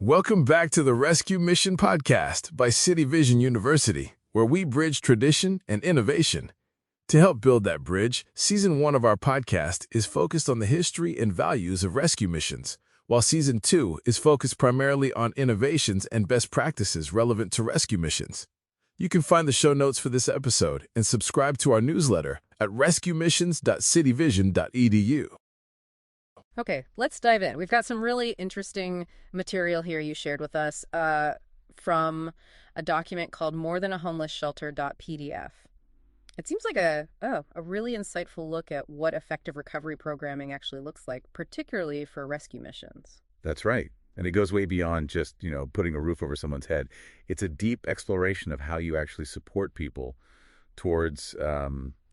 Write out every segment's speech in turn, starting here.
Welcome back to the Rescue Mission Podcast by City Vision University, where we bridge tradition and innovation. To help build that bridge, Season 1 of our podcast is focused on the history and values of rescue missions, while Season 2 is focused primarily on innovations and best practices relevant to rescue missions. You can find the show notes for this episode and subscribe to our newsletter at rescuemissions.cityvision.edu. Okay, let's dive in. We've got some really interesting material here you shared with us from a document called morethanAhomelessshelter.pdf. It seems like a really insightful look at what effective recovery programming actually looks like, particularly for rescue missions. That's right. And it goes way beyond just, putting a roof over someone's head. It's a deep exploration of how you actually support people towards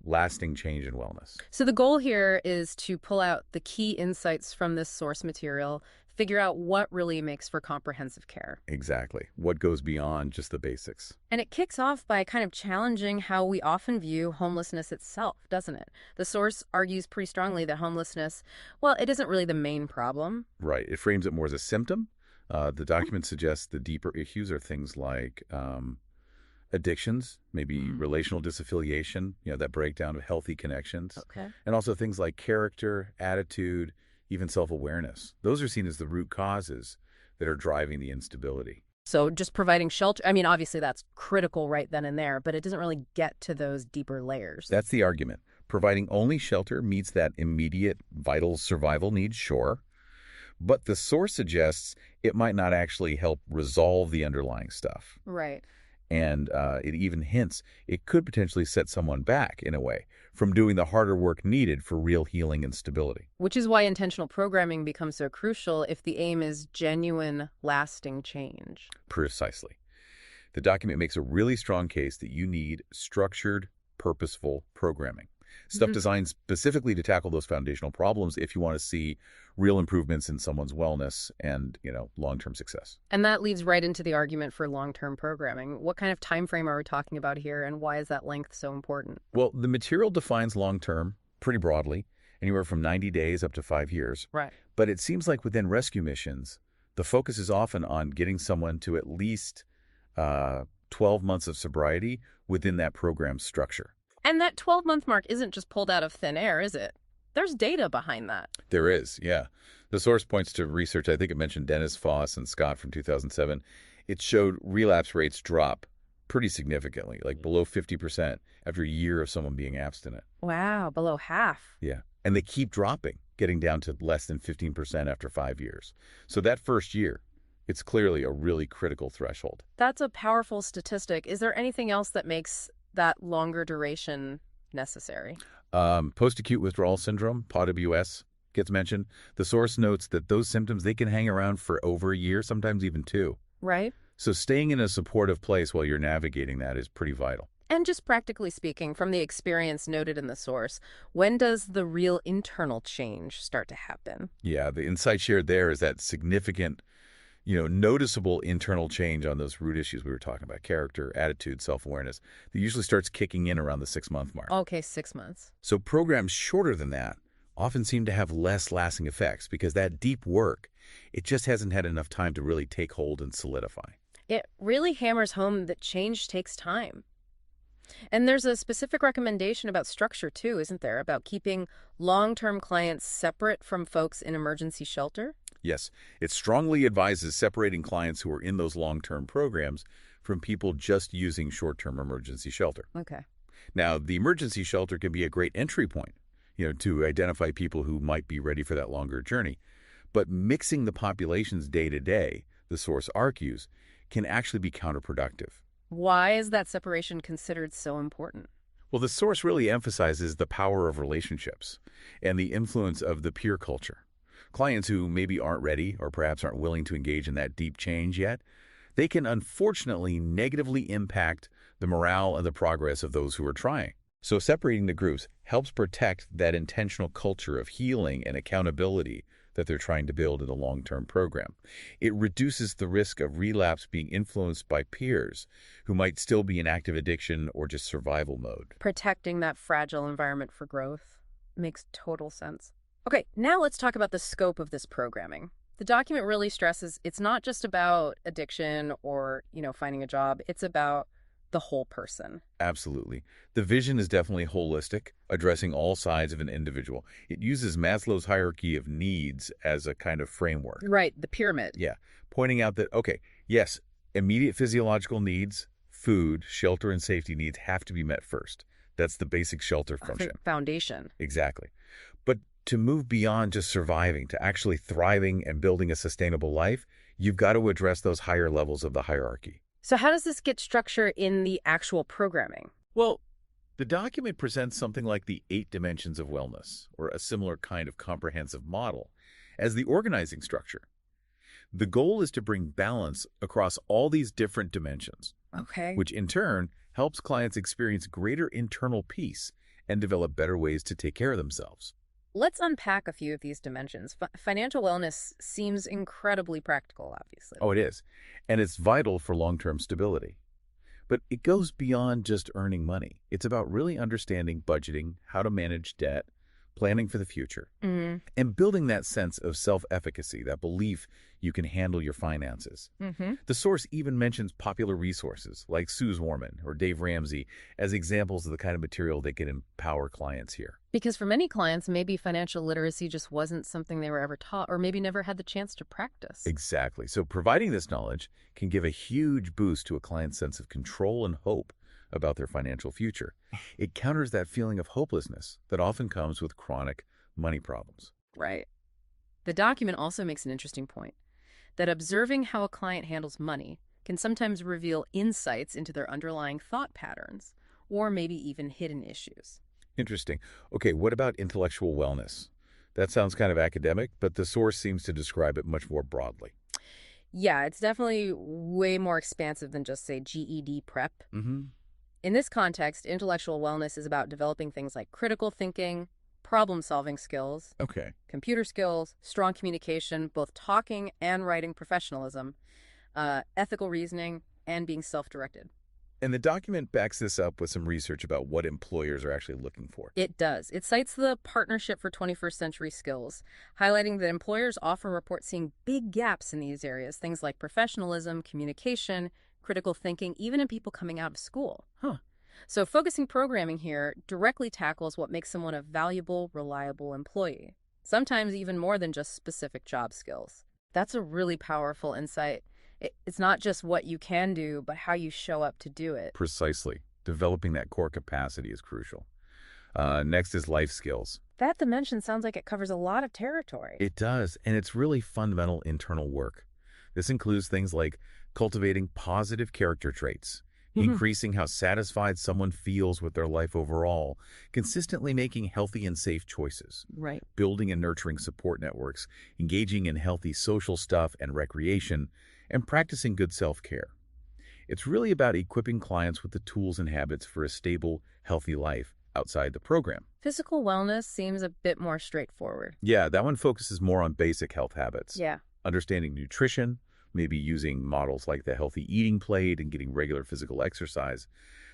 lasting change and wellness. So the goal here is to pull out the key insights from this source material, figure out what really makes for comprehensive care. Exactly. What goes beyond just the basics. And it kicks off by kind of challenging how we often view homelessness itself, doesn't it? The source argues pretty strongly that homelessness, well, it isn't really the main problem. Right. It frames it more as a symptom. The document suggests the deeper issues are things like addictions, maybe relational disaffiliation, that breakdown of healthy connections. Okay. And also things like character, attitude, even self-awareness. Those are seen as the root causes that are driving the instability. So just providing shelter, I mean, obviously that's critical right then and there, but it doesn't really get to those deeper layers. That's the argument. Providing only shelter meets that immediate vital survival need, sure. But the source suggests it might not actually help resolve the underlying stuff. Right. And it even hints it could potentially set someone back, in a way, from doing the harder work needed for real healing and stability. Which is why intentional programming becomes so crucial if the aim is genuine, lasting change. Precisely. The document makes a really strong case that you need structured, purposeful programming. Stuff designed specifically to tackle those foundational problems if you want to see real improvements in someone's wellness and, long-term success. And that leads right into the argument for long-term programming. What kind of time frame are we talking about here, and why is that length so important? Well, the material defines long-term pretty broadly, anywhere from 90 days up to 5 years. Right. But it seems like within rescue missions, the focus is often on getting someone to at least 12 months of sobriety within that program structure. And that 12-month mark isn't just pulled out of thin air, is it? There's data behind that. There is, yeah. The source points to research, I think it mentioned Dennis Foss and Scott from 2007. It showed relapse rates drop pretty significantly, like below 50% after a year of someone being abstinent. Wow, below half. Yeah. And they keep dropping, getting down to less than 15% after 5 years. So that first year, it's clearly a really critical threshold. That's a powerful statistic. Is there anything else that makes that longer duration necessary? Post-acute withdrawal syndrome, PAWS, gets mentioned. The source notes that those symptoms, they can hang around for over a year, sometimes even 2. Right. So staying in a supportive place while you're navigating that is pretty vital. And just practically speaking, from the experience noted in the source, when does the real internal change start to happen? Yeah, the insight shared there is that significant, noticeable internal change on those root issues we were talking about, character, attitude, self-awareness, that usually starts kicking in around the 6-month mark. Okay, 6 months. So programs shorter than that often seem to have less lasting effects because that deep work, it just hasn't had enough time to really take hold and solidify. It really hammers home that change takes time. And there's a specific recommendation about structure, too, isn't there? About keeping long-term clients separate from folks in emergency shelter? Yes, it strongly advises separating clients who are in those long-term programs from people just using short-term emergency shelter. Okay. Now, the emergency shelter can be a great entry point, to identify people who might be ready for that longer journey. But mixing the populations day to day, the source argues, can actually be counterproductive. Why is that separation considered so important? Well, the source really emphasizes the power of relationships and the influence of the peer culture. Clients who maybe aren't ready or perhaps aren't willing to engage in that deep change yet, they can unfortunately negatively impact the morale and the progress of those who are trying. So separating the groups helps protect that intentional culture of healing and accountability that they're trying to build in a long-term program. It reduces the risk of relapse being influenced by peers who might still be in active addiction or just survival mode. Protecting that fragile environment for growth makes total sense. Okay, now let's talk about the scope of this programming. The document really stresses it's not just about addiction or, finding a job. It's about the whole person. Absolutely. The vision is definitely holistic, addressing all sides of an individual. It uses Maslow's hierarchy of needs as a kind of framework. Right, the pyramid. Yeah, pointing out that, okay, yes, immediate physiological needs, food, shelter, and safety needs have to be met first. That's the basic shelter function. Foundation. Exactly. But to move beyond just surviving, to actually thriving and building a sustainable life, you've got to address those higher levels of the hierarchy. So how does this get structure in the actual programming? Well, the document presents something like the 8 dimensions of wellness, or a similar kind of comprehensive model, as the organizing structure. The goal is to bring balance across all these different dimensions, Okay. which in turn helps clients experience greater internal peace and develop better ways to take care of themselves. Let's unpack a few of these dimensions. Financial wellness seems incredibly practical, obviously. Oh, it is. And it's vital for long-term stability. But it goes beyond just earning money. It's about really understanding budgeting, how to manage debt, planning for the future, and building that sense of self-efficacy, that belief you can handle your finances. The source even mentions popular resources like Suze Warman or Dave Ramsey as examples of the kind of material that can empower clients here. Because for many clients, maybe financial literacy just wasn't something they were ever taught or maybe never had the chance to practice. Exactly. So providing this knowledge can give a huge boost to a client's sense of control and hope about their financial future. It counters that feeling of hopelessness that often comes with chronic money problems. Right. The document also makes an interesting point that observing how a client handles money can sometimes reveal insights into their underlying thought patterns or maybe even hidden issues. Interesting. Okay, what about intellectual wellness? That sounds kind of academic, but the source seems to describe it much more broadly. Yeah, it's definitely way more expansive than just, say, GED prep. In this context, intellectual wellness is about developing things like critical thinking, problem-solving skills, Okay. computer skills, strong communication, both talking and writing professionalism, ethical reasoning, and being self-directed. And the document backs this up with some research about what employers are actually looking for. It does. It cites the Partnership for 21st Century Skills, highlighting that employers often report seeing big gaps in these areas, things like professionalism, communication, critical thinking, even in people coming out of school. So focusing programming here directly tackles what makes someone a valuable, reliable employee, sometimes even more than just specific job skills. That's a really powerful insight. It's not just what you can do, but how you show up to do it. Precisely. Developing that core capacity is crucial. Next is life skills. That dimension sounds like it covers a lot of territory. It does, and it's really fundamental internal work. This includes things like cultivating positive character traits, increasing how satisfied someone feels with their life overall, consistently making healthy and safe choices, Right. building and nurturing support networks, engaging in healthy social stuff and recreation, and practicing good self-care. It's really about equipping clients with the tools and habits for a stable, healthy life outside the program. Physical wellness seems a bit more straightforward. Yeah, that one focuses more on basic health habits. Yeah. Understanding nutrition, maybe using models like the healthy eating plate and getting regular physical exercise.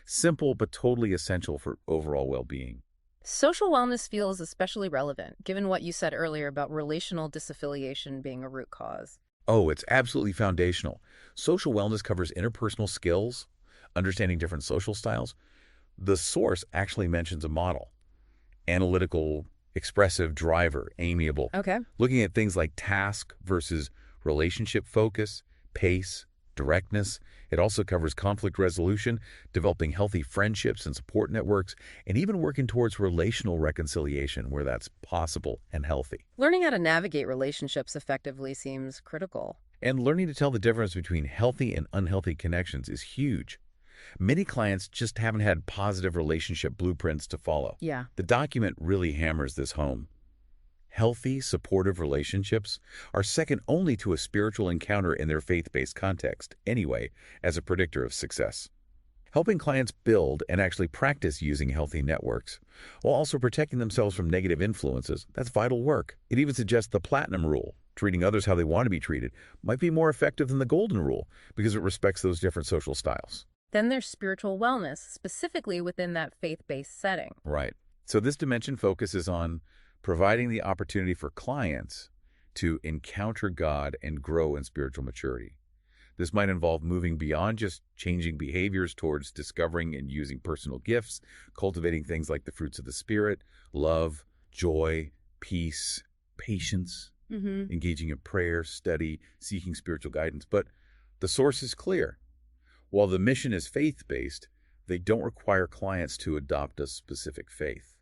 Simple but totally essential for overall well-being. Social wellness feels especially relevant, given what you said earlier about relational disaffiliation being a root cause. Oh, it's absolutely foundational. Social wellness covers interpersonal skills, understanding different social styles. The source actually mentions a model: analytical, expressive, driver, amiable. Okay. Looking at things like task versus relationship focus, pace, directness. It also covers conflict resolution, developing healthy friendships and support networks, and even working towards relational reconciliation where that's possible and healthy. Learning how to navigate relationships effectively seems critical. And learning to tell the difference between healthy and unhealthy connections is huge. Many clients just haven't had positive relationship blueprints to follow. Yeah. The document really hammers this home. Healthy, supportive relationships are second only to a spiritual encounter in their faith-based context, anyway, as a predictor of success. Helping clients build and actually practice using healthy networks, while also protecting themselves from negative influences, that's vital work. It even suggests the platinum rule, treating others how they want to be treated, might be more effective than the golden rule because it respects those different social styles. Then there's spiritual wellness, specifically within that faith-based setting. Right. So this dimension focuses on providing the opportunity for clients to encounter God and grow in spiritual maturity. This might involve moving beyond just changing behaviors towards discovering and using personal gifts, cultivating things like the fruits of the Spirit, love, joy, peace, patience, engaging in prayer, study, seeking spiritual guidance. But the source is clear. While the mission is faith-based, they don't require clients to adopt a specific faith.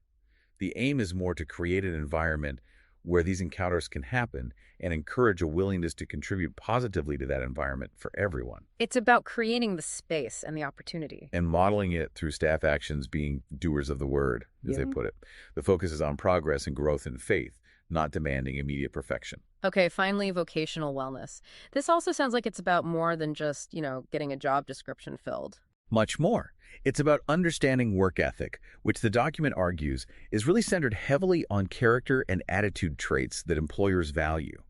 The aim is more to create an environment where these encounters can happen and encourage a willingness to contribute positively to that environment for everyone. It's about creating the space and the opportunity. And modeling it through staff actions being doers of the word, as they put it. The focus is on progress and growth in faith, not demanding immediate perfection. Okay, finally, vocational wellness. This also sounds like it's about more than just, getting a job description filled. Much more. It's about understanding work ethic, which the document argues is really centered heavily on character and attitude traits that employers value.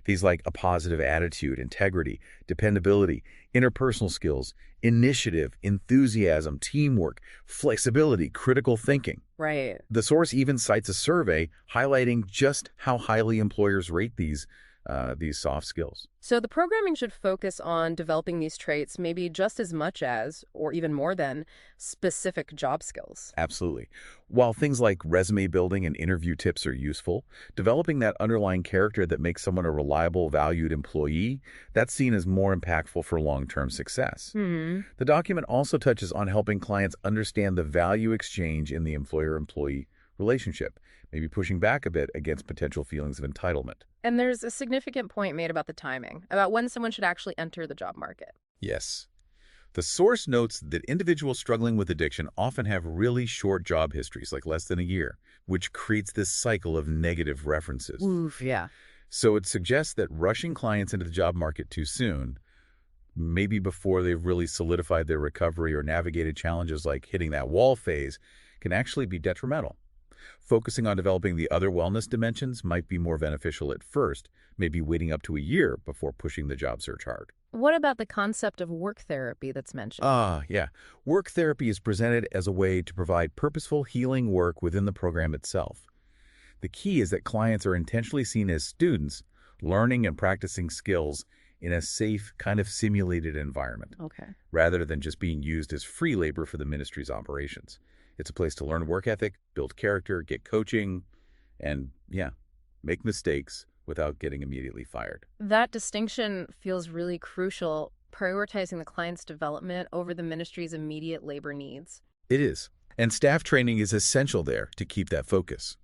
These like a positive attitude, integrity, dependability, interpersonal skills, initiative, enthusiasm, teamwork, flexibility, critical thinking. Right. The source even cites a survey highlighting just how highly employers rate these soft skills. So the programming should focus on developing these traits maybe just as much as, or even more than, specific job skills. Absolutely. While things like resume building and interview tips are useful, developing that underlying character that makes someone a reliable, valued employee, that's seen as more impactful for long-term success. The document also touches on helping clients understand the value exchange in the employer-employee relationship, maybe pushing back a bit against potential feelings of entitlement. And there's a significant point made about the timing, about when someone should actually enter the job market. Yes. The source notes that individuals struggling with addiction often have really short job histories, like less than a year, which creates this cycle of negative references. Oof, yeah. So it suggests that rushing clients into the job market too soon, maybe before they've really solidified their recovery or navigated challenges like hitting that wall phase, can actually be detrimental. Focusing on developing the other wellness dimensions might be more beneficial at first, maybe waiting up to a year before pushing the job search hard. What about the concept of work therapy that's mentioned? Yeah. Work therapy is presented as a way to provide purposeful healing work within the program itself. The key is that clients are intentionally seen as students, learning and practicing skills in a safe, kind of simulated environment, rather than just being used as free labor for the ministry's operations. It's a place to learn work ethic, build character, get coaching, and, make mistakes without getting immediately fired. That distinction feels really crucial, prioritizing the client's development over the ministry's immediate labor needs. It is. And staff training is essential there to keep that focus.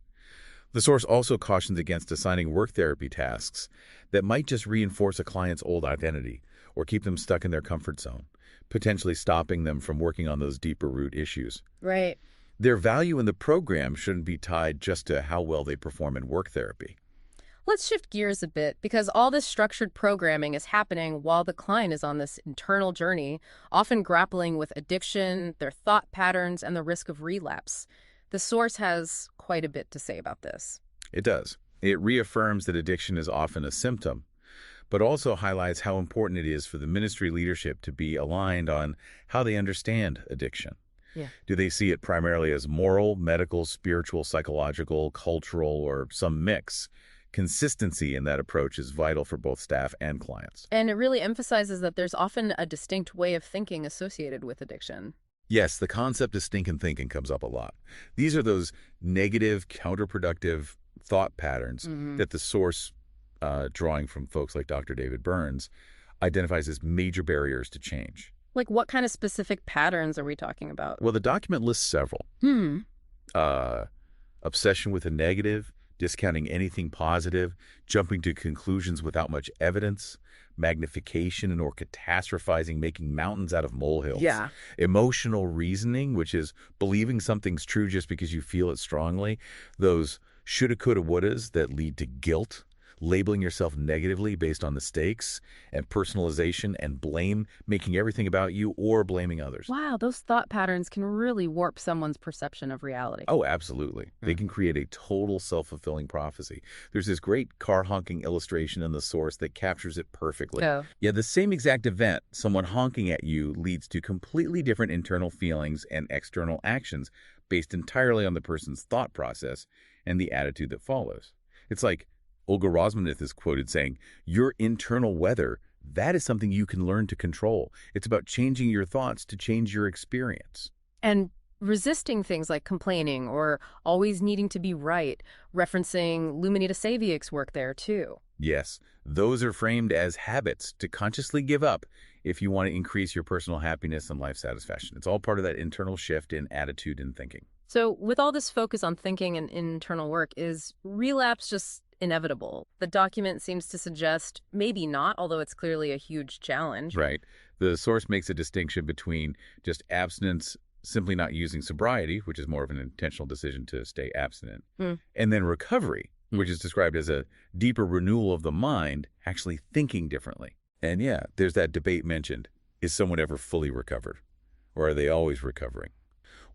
The source also cautions against assigning work therapy tasks that might just reinforce a client's old identity or keep them stuck in their comfort zone, potentially stopping them from working on those deeper root issues. Right. Their value in the program shouldn't be tied just to how well they perform in work therapy. Let's shift gears a bit, because all this structured programming is happening while the client is on this internal journey, often grappling with addiction, their thought patterns, and the risk of relapse. The source has quite a bit to say about this. It does. It reaffirms that addiction is often a symptom, but also highlights how important it is for the ministry leadership to be aligned on how they understand addiction. Yeah. Do they see it primarily as moral, medical, spiritual, psychological, cultural, or some mix? Consistency in that approach is vital for both staff and clients. And it really emphasizes that there's often a distinct way of thinking associated with addiction. Yes, the concept of stinking thinking comes up a lot. These are those negative, counterproductive thought patterns that the source, drawing from folks like Dr. David Burns, identifies as major barriers to change. Like, what kind of specific patterns are we talking about? Well, the document lists several. Obsession with the negative, discounting anything positive, jumping to conclusions without much evidence, magnification or catastrophizing, making mountains out of molehills. Yeah. Emotional reasoning, which is believing something's true just because you feel it strongly. Those shoulda, coulda, wouldas that lead to guilt, labeling yourself negatively based on the stakes, and personalization and blame, making everything about you or blaming others. Wow, those thought patterns can really warp someone's perception of reality. Oh, absolutely. They can create a total self-fulfilling prophecy. There's this great car honking illustration in the source that captures it perfectly. Oh. Yeah, the same exact event, someone honking at you, leads to completely different internal feelings and external actions based entirely on the person's thought process and the attitude that follows. It's like Olga Rosmanith is quoted saying, "Your internal weather, that is something you can learn to control. It's about changing your thoughts to change your experience." And resisting things like complaining or always needing to be right, referencing Luminita Saviak's work there too. Yes, those are framed as habits to consciously give up if you want to increase your personal happiness and life satisfaction. It's all part of that internal shift in attitude and thinking. So with all this focus on thinking and internal work, is relapse just inevitable? The document seems to suggest maybe not, although it's clearly a huge challenge. Right. The source makes a distinction between just abstinence, simply not using sobriety, which is more of an intentional decision to stay abstinent, and then recovery, which is described as a deeper renewal of the mind, actually thinking differently. And yeah, there's that debate mentioned. Is someone ever fully recovered? Or are they always recovering?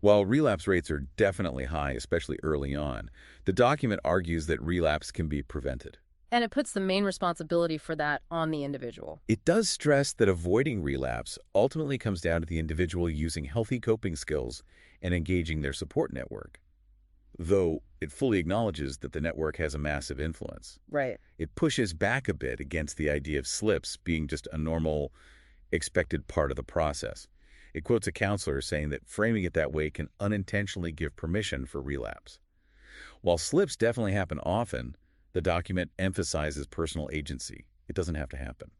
While relapse rates are definitely high, especially early on, the document argues that relapse can be prevented. And it puts the main responsibility for that on the individual. It does stress that avoiding relapse ultimately comes down to the individual using healthy coping skills and engaging their support network, though it fully acknowledges that the network has a massive influence. Right. It pushes back a bit against the idea of slips being just a normal, expected part of the process. It quotes a counselor saying that framing it that way can unintentionally give permission for relapse. While slips definitely happen often, the document emphasizes personal agency. It doesn't have to happen.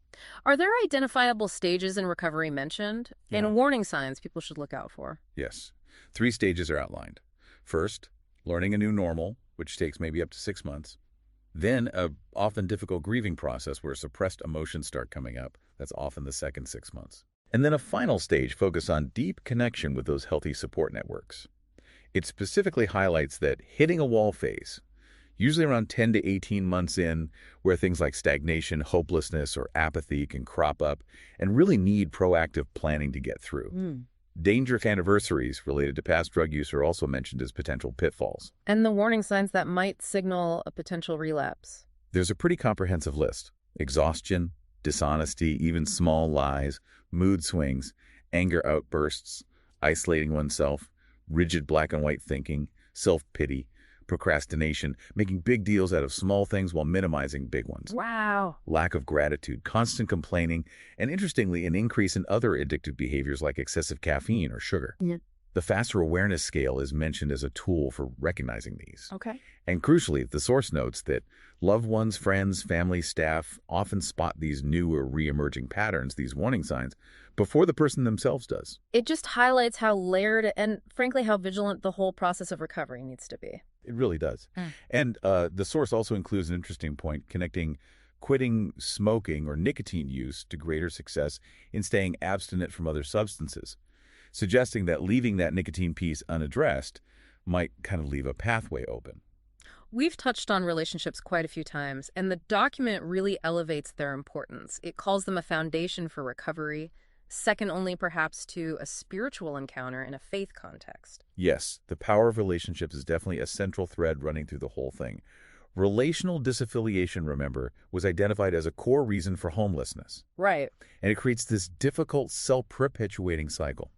Are there identifiable stages in recovery mentioned? Yeah. And warning signs people should look out for? Yes. 3 stages are outlined. First, learning a new normal, which takes maybe up to 6 months. Then, a often difficult grieving process where suppressed emotions start coming up. That's often the second 6 months. And then a final stage focused on deep connection with those healthy support networks. It specifically highlights that hitting a wall phase, usually around 10 to 18 months in, where things like stagnation, hopelessness, or apathy can crop up and really need proactive planning to get through. Dangerous anniversaries related to past drug use are also mentioned as potential pitfalls. And the warning signs that might signal a potential relapse. There's a pretty comprehensive list. Exhaustion, dishonesty, even small lies, mood swings, anger outbursts, isolating oneself, rigid black and white thinking, self-pity, procrastination, making big deals out of small things while minimizing big ones. Wow. Lack of gratitude, constant complaining, and interestingly, an increase in other addictive behaviors like excessive caffeine or sugar. Yeah. The Faster Awareness Scale is mentioned as a tool for recognizing these. Okay. And crucially, the source notes that loved ones, friends, family, staff often spot these new or re-emerging patterns, these warning signs, before the person themselves does. It just highlights how layered and, frankly, how vigilant the whole process of recovery needs to be. It really does. And the source also includes an interesting point connecting quitting smoking or nicotine use to greater success in staying abstinent from other substances, suggesting that leaving that nicotine piece unaddressed might kind of leave a pathway open. We've touched on relationships quite a few times, and the document really elevates their importance. It calls them a foundation for recovery, second only perhaps to a spiritual encounter in a faith context. Yes, the power of relationships is definitely a central thread running through the whole thing. Relational disaffiliation, remember, was identified as a core reason for homelessness. Right. And it creates this difficult self-perpetuating cycle.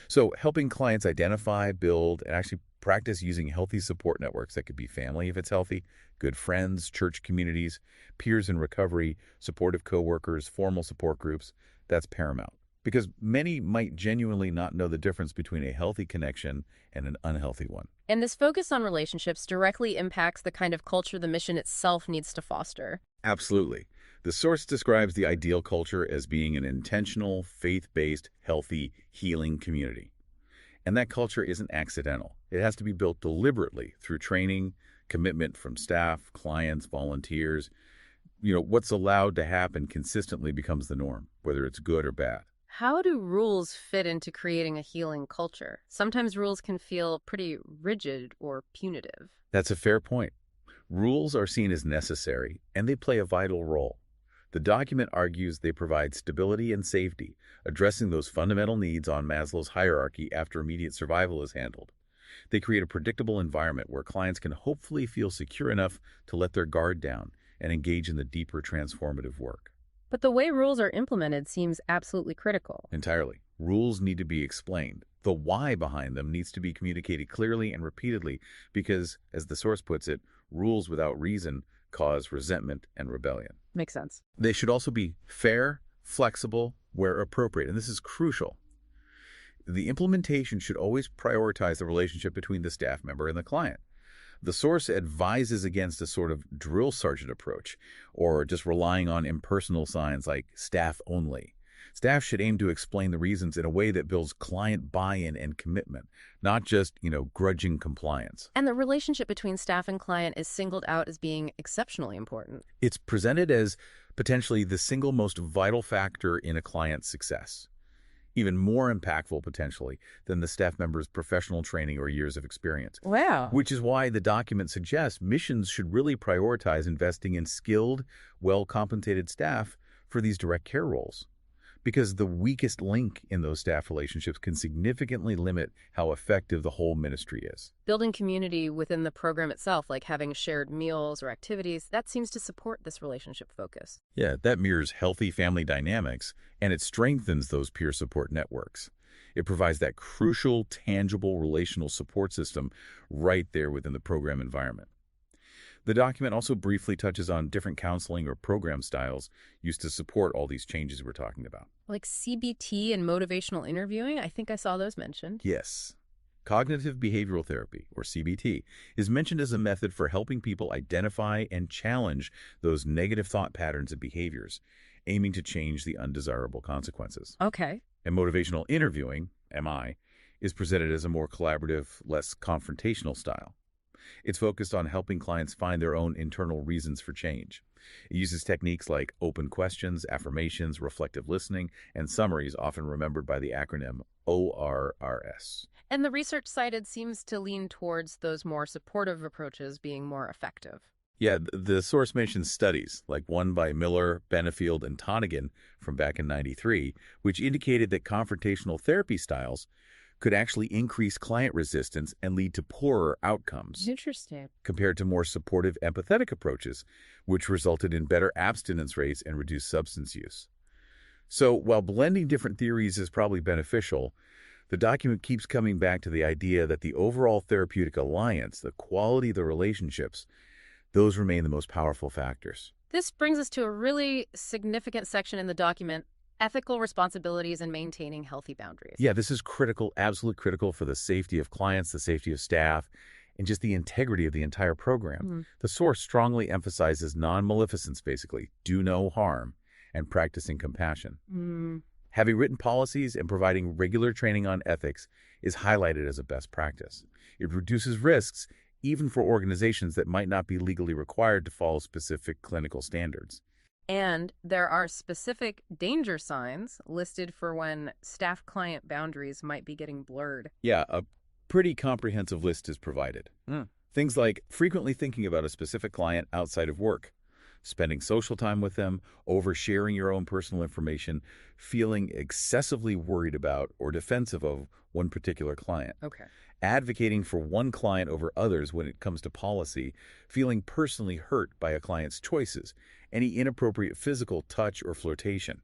So helping clients identify, build, and actually practice using healthy support networks that could be family if it's healthy, good friends, church communities, peers in recovery, supportive coworkers, formal support groups, that's paramount. Because many might genuinely not know the difference between a healthy connection and an unhealthy one. And this focus on relationships directly impacts the kind of culture the mission itself needs to foster. Absolutely. The source describes the ideal culture as being an intentional, faith-based, healthy, healing community. And that culture isn't accidental. It has to be built deliberately through training, commitment from staff, clients, volunteers. What's allowed to happen consistently becomes the norm, whether it's good or bad. How do rules fit into creating a healing culture? Sometimes rules can feel pretty rigid or punitive. That's a fair point. Rules are seen as necessary, and they play a vital role. The document argues they provide stability and safety, addressing those fundamental needs on Maslow's hierarchy after immediate survival is handled. They create a predictable environment where clients can hopefully feel secure enough to let their guard down and engage in the deeper transformative work. But the way rules are implemented seems absolutely critical. Entirely. Rules need to be explained. The why behind them needs to be communicated clearly and repeatedly because, as the source puts it, rules without reason cause resentment and rebellion. Makes sense. They should also be fair, flexible, where appropriate, and this is crucial. The implementation should always prioritize the relationship between the staff member and the client. The source advises against a sort of drill sergeant approach, or just relying on impersonal signs like staff only. Staff should aim to explain the reasons in a way that builds client buy-in and commitment, not just, grudging compliance. And the relationship between staff and client is singled out as being exceptionally important. It's presented as potentially the single most vital factor in a client's success, even more impactful potentially than the staff member's professional training or years of experience. Wow. Which is why the document suggests missions should really prioritize investing in skilled, well-compensated staff for these direct care roles, because the weakest link in those staff relationships can significantly limit how effective the whole ministry is. Building community within the program itself, like having shared meals or activities, that seems to support this relationship focus. Yeah, that mirrors healthy family dynamics, and it strengthens those peer support networks. It provides that crucial, tangible relational support system right there within the program environment. The document also briefly touches on different counseling or program styles used to support all these changes we're talking about. Like CBT and motivational interviewing, I think I saw those mentioned. Yes. Cognitive behavioral therapy, or CBT, is mentioned as a method for helping people identify and challenge those negative thought patterns and behaviors, aiming to change the undesirable consequences. Okay. And motivational interviewing, MI, is presented as a more collaborative, less confrontational style. It's focused on helping clients find their own internal reasons for change. It uses techniques like open questions, affirmations, reflective listening, and summaries, often remembered by the acronym ORRS. And the research cited seems to lean towards those more supportive approaches being more effective. Yeah, the source mentions studies, like one by Miller, Benefield, and Tonigan from back in '93, which indicated that confrontational therapy styles could actually increase client resistance and lead to poorer outcomes. Interesting. Compared to more supportive, empathetic approaches, which resulted in better abstinence rates and reduced substance use. So while blending different theories is probably beneficial, the document keeps coming back to the idea that the overall therapeutic alliance, the quality of the relationships, those remain the most powerful factors. This brings us to a really significant section in the document: ethical responsibilities and maintaining healthy boundaries. Yeah, this is critical, absolutely critical for the safety of clients, the safety of staff, and just the integrity of the entire program. The source strongly emphasizes non-maleficence, basically, do no harm, and practicing compassion. Having written policies and providing regular training on ethics is highlighted as a best practice. It reduces risks, even for organizations that might not be legally required to follow specific clinical standards. And there are specific danger signs listed for when staff-client boundaries might be getting blurred. Yeah, a pretty comprehensive list is provided. Things like frequently thinking about a specific client outside of work, spending social time with them, oversharing your own personal information, feeling excessively worried about or defensive of one particular client. Okay. Advocating for one client over others when it comes to policy, feeling personally hurt by a client's choices, any inappropriate physical touch or flirtation,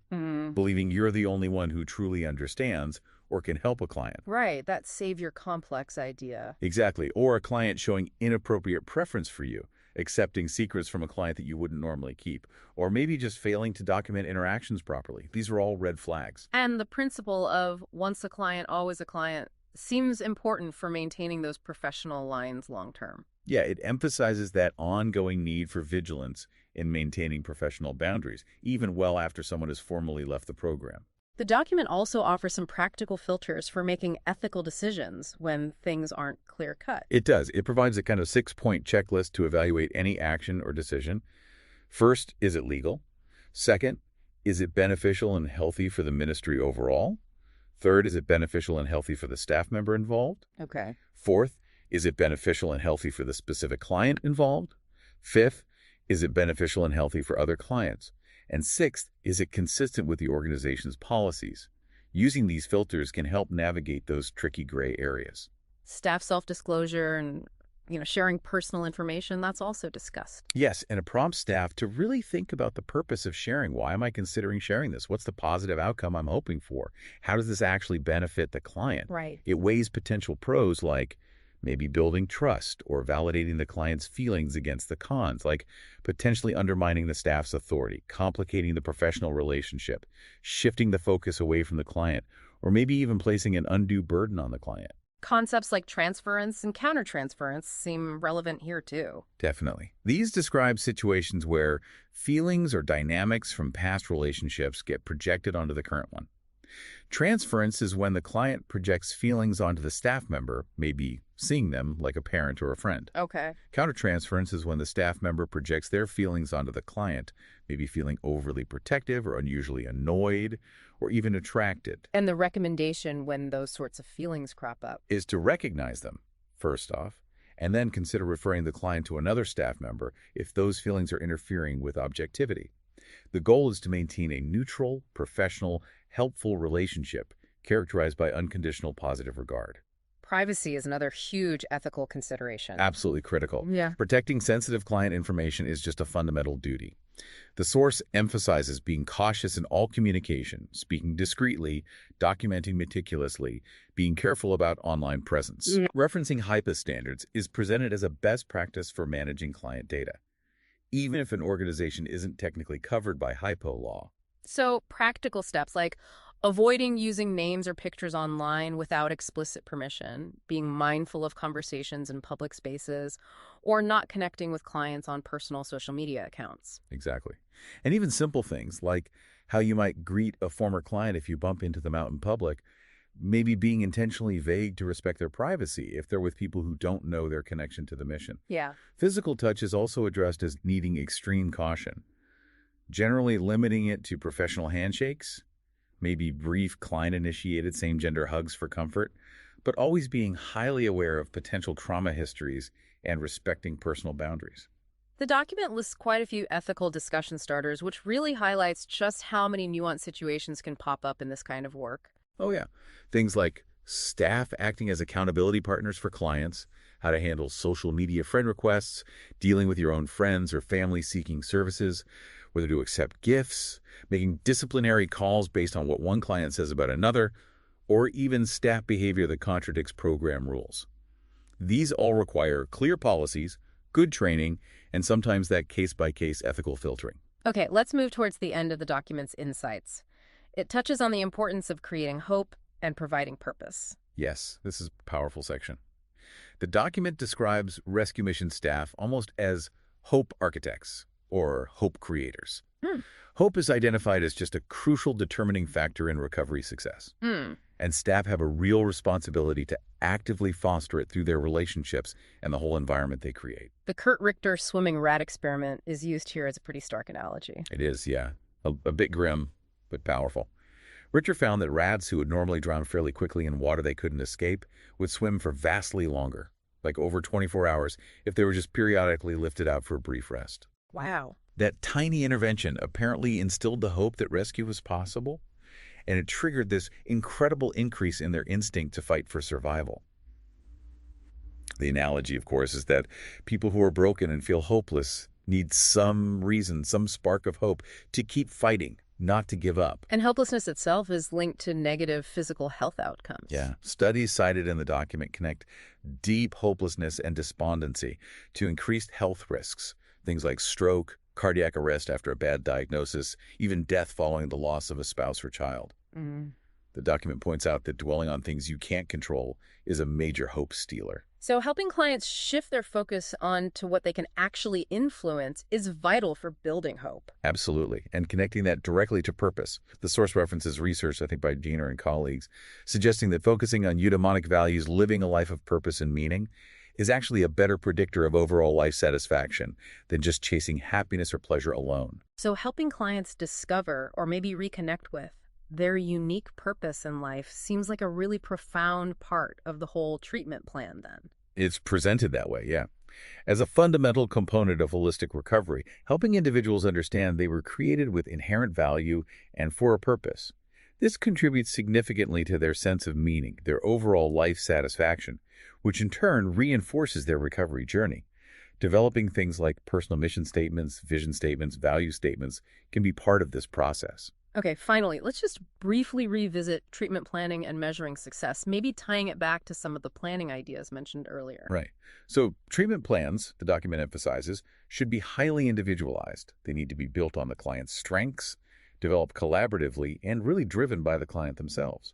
believing you're the only one who truly understands or can help a client. Right, that savior complex idea. Exactly, or a client showing inappropriate preference for you, accepting secrets from a client that you wouldn't normally keep, or maybe just failing to document interactions properly. These are all red flags. And the principle of once a client, always a client seems important for maintaining those professional lines long term. Yeah, it emphasizes that ongoing need for vigilance in maintaining professional boundaries, even well after someone has formally left the program. The document also offers some practical filters for making ethical decisions when things aren't clear-cut. It does. It provides a kind of 6-point checklist to evaluate any action or decision. First, is it legal? Second, is it beneficial and healthy for the ministry overall? Third, is it beneficial and healthy for the staff member involved? Okay. Fourth, is it beneficial and healthy for the specific client involved? Fifth, is it beneficial and healthy for other clients? And sixth, is it consistent with the organization's policies? Using these filters can help navigate those tricky gray areas. Staff self-disclosure and, sharing personal information, that's also discussed. Yes, and it prompts staff to really think about the purpose of sharing. Why am I considering sharing this? What's the positive outcome I'm hoping for? How does this actually benefit the client? Right. It weighs potential pros like, Maybe building trust or validating the client's feelings against the cons, like potentially undermining the staff's authority, complicating the professional relationship, shifting the focus away from the client, or maybe even placing an undue burden on the client. Concepts like transference and countertransference seem relevant here too. Definitely. These describe situations where feelings or dynamics from past relationships get projected onto the current one. Transference is when the client projects feelings onto the staff member, maybe seeing them like a parent or a friend. Okay. Countertransference is when the staff member projects their feelings onto the client, maybe feeling overly protective or unusually annoyed or even attracted. And the recommendation when those sorts of feelings crop up Is to recognize them, first off, and then consider referring the client to another staff member if those feelings are interfering with objectivity. The goal is to maintain a neutral, professional, helpful relationship characterized by unconditional positive regard. Privacy is another huge ethical consideration. Absolutely critical. Yeah. Protecting sensitive client information is just a fundamental duty. The source emphasizes being cautious in all communication, speaking discreetly, documenting meticulously, being careful about online presence. Referencing HIPAA standards is presented as a best practice for managing client data, even if an organization isn't technically covered by HIPAA law. So practical steps like avoiding using names or pictures online without explicit permission, being mindful of conversations in public spaces, or not connecting with clients on personal social media accounts. Exactly. And even simple things like how you might greet a former client if you bump into them out in public, maybe being intentionally vague to respect their privacy if they're with people who don't know their connection to the mission. Yeah. Physical touch is also addressed as needing extreme caution, generally limiting it to professional handshakes, maybe brief client-initiated same-gender hugs for comfort, but always being highly aware of potential trauma histories and respecting personal boundaries. The document lists quite a few ethical discussion starters, which really highlights just how many nuanced situations can pop up in this kind of work. Oh yeah, things like staff acting as accountability partners for clients, how to handle social media friend requests, dealing with your own friends or family seeking services, whether to accept gifts, making disciplinary calls based on what one client says about another, or even staff behavior that contradicts program rules. These all require clear policies, good training, and sometimes that case-by-case ethical filtering. Okay, let's move towards the end of the document's insights. It touches on the importance of creating hope and providing purpose. Yes, this is a powerful section. The document describes rescue mission staff almost as hope architects or hope creators. Hope is identified as just a crucial determining factor in recovery success. And staff have a real responsibility to actively foster it through their relationships and the whole environment they create. The Kurt Richter swimming rat experiment is used here as a pretty stark analogy. It is, yeah. A bit grim, but powerful. Richter found that rats who would normally drown fairly quickly in water they couldn't escape would swim for vastly longer, like over 24 hours, if they were just periodically lifted out for a brief rest. Wow. That tiny intervention apparently instilled the hope that rescue was possible, and it triggered this incredible increase in their instinct to fight for survival. The analogy, of course, is that people who are broken and feel hopeless need some reason, some spark of hope to keep fighting, not to give up. And helplessness itself is linked to negative physical health outcomes. Yeah. Studies cited in the document connect deep hopelessness and despondency to increased health risks, things like stroke, cardiac arrest after a bad diagnosis, even death following the loss of a spouse or child. The document points out that dwelling on things you can't control is a major hope stealer. So helping clients shift their focus on to what they can actually influence is vital for building hope. Absolutely. And connecting that directly to purpose. The source references research, I think, by Diener and colleagues, suggesting that focusing on eudaimonic values, living a life of purpose and meaning, is actually a better predictor of overall life satisfaction than just chasing happiness or pleasure alone. So helping clients discover or maybe reconnect with their unique purpose in life seems like a really profound part of the whole treatment plan then. It's presented that way, yeah. As a fundamental component of holistic recovery, helping individuals understand they were created with inherent value and for a purpose. This contributes significantly to their sense of meaning, their overall life satisfaction, which in turn reinforces their recovery journey. Developing things like personal mission statements, vision statements, value statements can be part of this process. Okay, finally, let's just briefly revisit treatment planning and measuring success, maybe tying it back to some of the planning ideas mentioned earlier. Right. So treatment plans, the document emphasizes, should be highly individualized. They need to be built on the client's strengths, developed collaboratively, and really driven by the client themselves.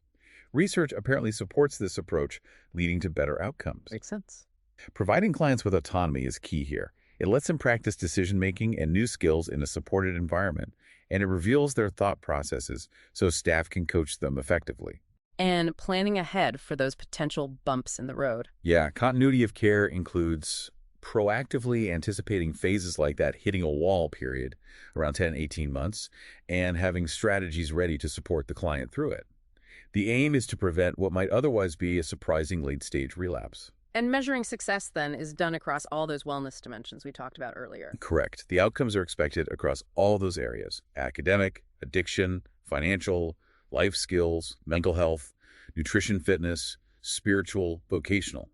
Research apparently supports this approach, leading to better outcomes. Makes sense. Providing clients with autonomy is key here. It lets them practice decision-making and new skills in a supported environment, and it reveals their thought processes so staff can coach them effectively. And planning ahead for those potential bumps in the road. Yeah, continuity of care includes proactively anticipating phases like that hitting a wall period, around 10, 18 months, and having strategies ready to support the client through it. The aim is to prevent what might otherwise be a surprising late-stage relapse. And measuring success, then, is done across all those wellness dimensions we talked about earlier. Correct. The outcomes are expected across all those areas: academic, addiction, financial, life skills, mental health, nutrition, fitness, spiritual, vocational.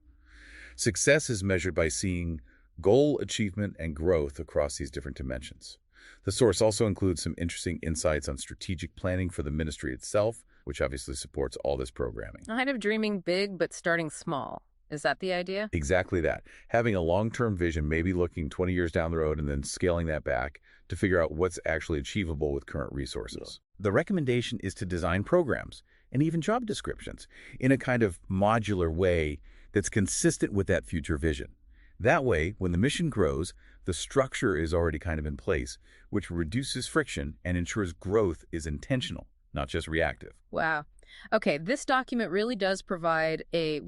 Success is measured by seeing goal achievement and growth across these different dimensions. The source also includes some interesting insights on strategic planning for the ministry itself, which obviously supports all this programming. Kind of dreaming big, but starting small. Is that the idea? Exactly that. Having a long-term vision, maybe looking 20 years down the road and then scaling that back to figure out what's actually achievable with current resources. The recommendation is to design programs and even job descriptions in a kind of modular way that's consistent with that future vision. That way, when the mission grows, the structure is already kind of in place, which reduces friction and ensures growth is intentional, not just reactive. Wow. Okay, this document really does provide a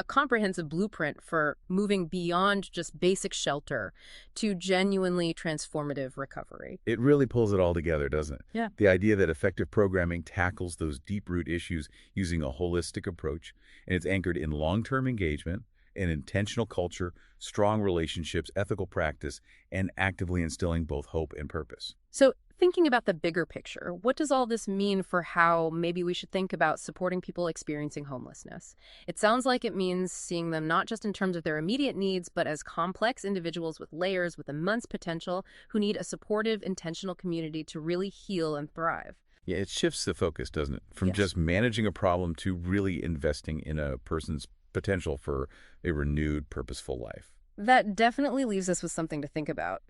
comprehensive blueprint for moving beyond just basic shelter to genuinely transformative recovery. It really pulls it all together, doesn't it? Yeah. The idea that effective programming tackles those deep-root issues using a holistic approach, and it's anchored in long-term engagement, an intentional culture, strong relationships, ethical practice, and actively instilling both hope and purpose. So, thinking about the bigger picture, what does all this mean for how maybe we should think about supporting people experiencing homelessness? It sounds like it means seeing them not just in terms of their immediate needs, but as complex individuals with layers, with immense potential, who need a supportive, intentional community to really heal and thrive. Yeah, it shifts the focus, doesn't it? From just managing a problem to really investing in a person's potential for a renewed, purposeful life. That definitely leaves us with something to think about.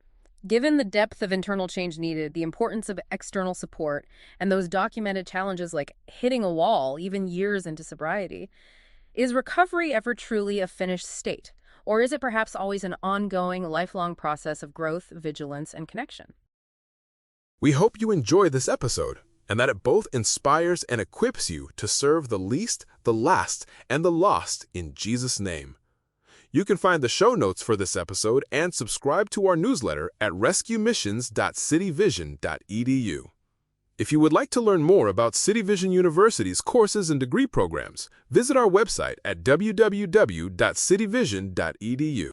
Given the depth of internal change needed, the importance of external support, and those documented challenges like hitting a wall even years into sobriety, is recovery ever truly a finished state? Or is it perhaps always an ongoing, lifelong process of growth, vigilance, and connection? We hope you enjoy this episode and that it both inspires and equips you to serve the least, the last, and the lost in Jesus' name. You can find the show notes for this episode and subscribe to our newsletter at rescuemissions.cityvision.edu. If you would like to learn more about City Vision University's courses and degree programs, visit our website at www.cityvision.edu.